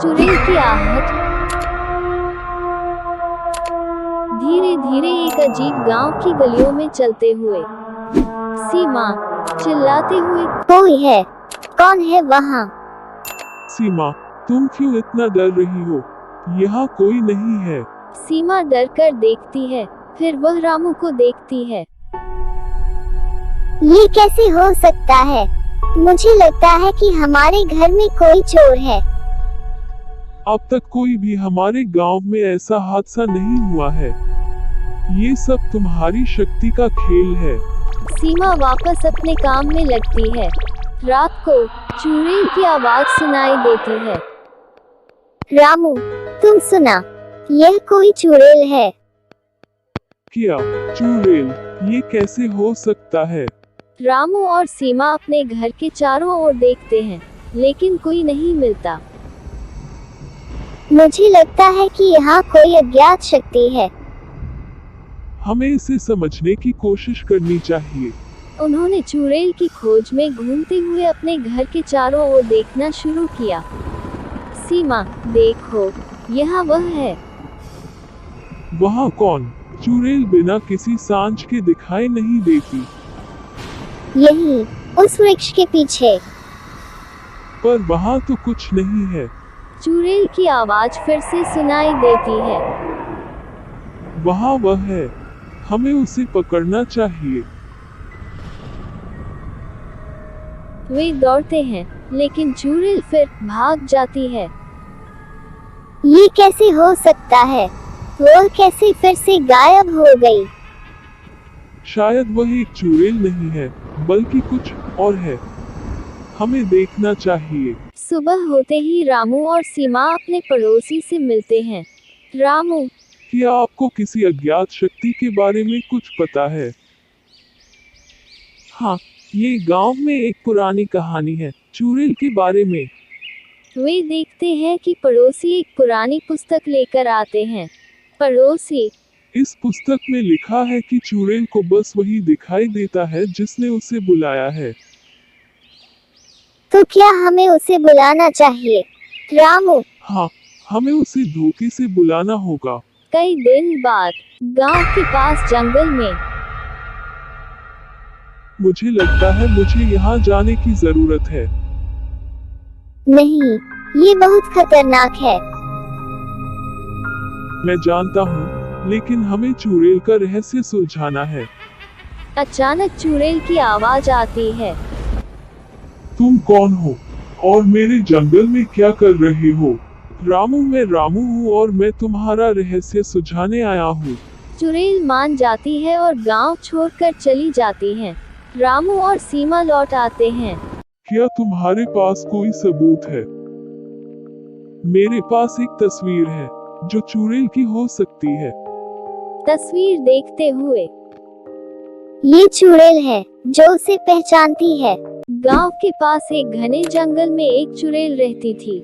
चुड़ैल की आहट। धीरे धीरे एक अजीब गांव की गलियों में चलते हुए सीमा चिल्लाते हुए, कोई है? कौन है वहाँ? सीमा, तुम क्यों इतना डर रही हो? यहाँ कोई नहीं है। सीमा डर कर देखती है, फिर वह रामू को देखती है। ये कैसे हो सकता है? मुझे लगता है कि हमारे घर में कोई चोर है। अब तक कोई भी हमारे गांव में ऐसा हादसा नहीं हुआ है। ये सब तुम्हारी शक्ति का खेल है। सीमा वापस अपने काम में लगती है। रात को चुड़ैल की आवाज सुनाई देती है। रामू, तुम सुना? यह कोई चुड़ैल है। क्या? चुड़ैल? ये कैसे हो सकता है? रामू और सीमा अपने घर के चारों ओर देखते हैं, लेकिन कोई नहीं मिलता। मुझे लगता है कि यहाँ कोई अज्ञात शक्ति है। हमें इसे समझने की कोशिश करनी चाहिए। उन्होंने चुड़ैल की खोज में घूमते हुए अपने घर के चारों ओर देखना शुरू किया। सीमा, देखो, यहाँ वह है। वहाँ कौन? चुड़ैल बिना किसी सांच के दिखाई नहीं देती। यही, उस वृक्ष के पीछे। पर वहाँ तो कुछ नहीं है। चुड़ैल की आवाज फिर से सुनाई देती है। वहाँ वह है। हमें उसे पकड़ना चाहिए। वे दौड़ते हैं, लेकिन चुड़ैल फिर भाग जाती है। ये कैसे हो सकता है? वह कैसे फिर से गायब हो गई? शायद वह एक चुड़ैल नहीं है, बल्कि कुछ और है। हमें देखना चाहिए। सुबह होते ही रामू और सीमा अपने पड़ोसी से मिलते हैं। रामू, क्या आपको किसी अज्ञात शक्ति के बारे में कुछ पता है? हाँ, ये गांव में एक पुरानी कहानी है, चुड़ैल के बारे में। वे देखते हैं कि पड़ोसी एक पुरानी पुस्तक लेकर आते हैं। पड़ोसी, इस पुस्तक में लिखा है कि चुड़ैल को बस वही दिखाई देता है जिसने उसे बुलाया है। तो क्या हमें उसे बुलाना चाहिए? रामू, हाँ, हमें उसे धोखे से बुलाना होगा। कई दिन बाद गांव के पास जंगल में मुझे लगता है मुझे यहाँ जाने की जरूरत है। नहीं, ये बहुत खतरनाक है। मैं जानता हूँ, लेकिन हमें चुड़ैल का रहस्य सुलझाना है। अचानक चुड़ैल की आवाज आती है। तुम कौन हो? और मेरे जंगल में क्या कर रहे हो? रामू, मैं रामू हूँ और मैं तुम्हारा रहस्य सुलझाने आया हूँ। चुड़ैल मान जाती है और गांव छोड़कर चली जाती है। रामू और सीमा लौट आते हैं। क्या तुम्हारे पास कोई सबूत है? मेरे पास एक तस्वीर है, जो चुड़ैल की हो सकती है। तस्वीर देखते हुए, ये चुड़ैल है, जो उसे पहचानती है। गांव के पास एक घने जंगल में एक चुड़ैल रहती थी।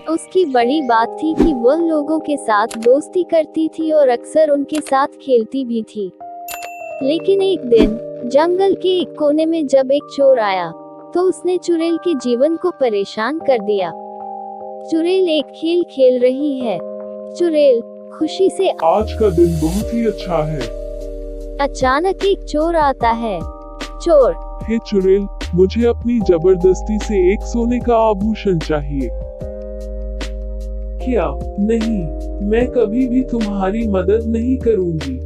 उसकी बड़ी बात थी कि वह लोगों के साथ दोस्ती करती थी और अक्सर उनके साथ खेलती भी थी। लेकिन एक दिन जंगल के एक कोने में जब एक चोर आया, तो उसने चुड़ैल के जीवन को परेशान कर दिया। चुड़ैल एक खेल खेल रही है। चुड़ैल खुशी से आज का दिन बहुत ही अच्छा है। अचानक एक चोर आता है। चोर, हे चुड़ैल, मुझे अपनी जबरदस्ती से एक सोने का आभूषण चाहिए। क्या? नहीं, मैं कभी भी तुम्हारी मदद नहीं करूंगी।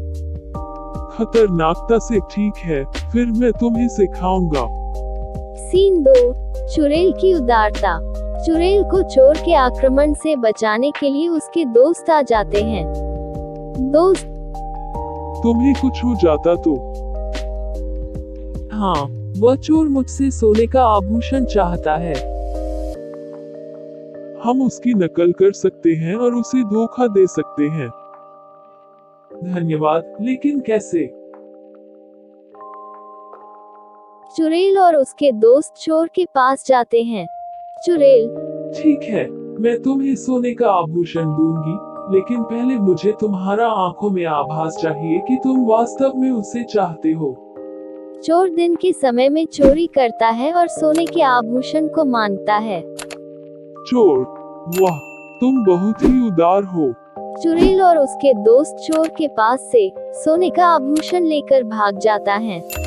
खतरनाकता से ठीक है, फिर मैं तुम्हें सिखाऊंगा। सीन 2, चुड़ैल की उदारता। चुड़ैल को चोर के आक्रमण से बचाने के लिए उसके दोस्त आ जाते हैं। दोस्त, तुम्हें कुछ हो जाता तो? हाँ, वह चोर मुझसे सोने का आभूषण चाहता है। हम उसकी नकल कर सकते हैं और उसे धोखा दे सकते हैं। धन्यवाद, लेकिन कैसे? चुड़ैल और उसके दोस्त चोर के पास जाते हैं। चुड़ैल, ठीक है, मैं तुम्हें सोने का आभूषण दूंगी, लेकिन पहले मुझे तुम्हारा आंखों में आभास चाहिए कि तुम वास्तव में उसे चाहते हो। चोर दिन के समय में चोरी करता है और सोने के आभूषण को मांगता है। चोर, वाह, तुम बहुत ही उदार हो। चुड़ैल और उसके दोस्त चोर के पास से सोने का आभूषण लेकर भाग जाता है।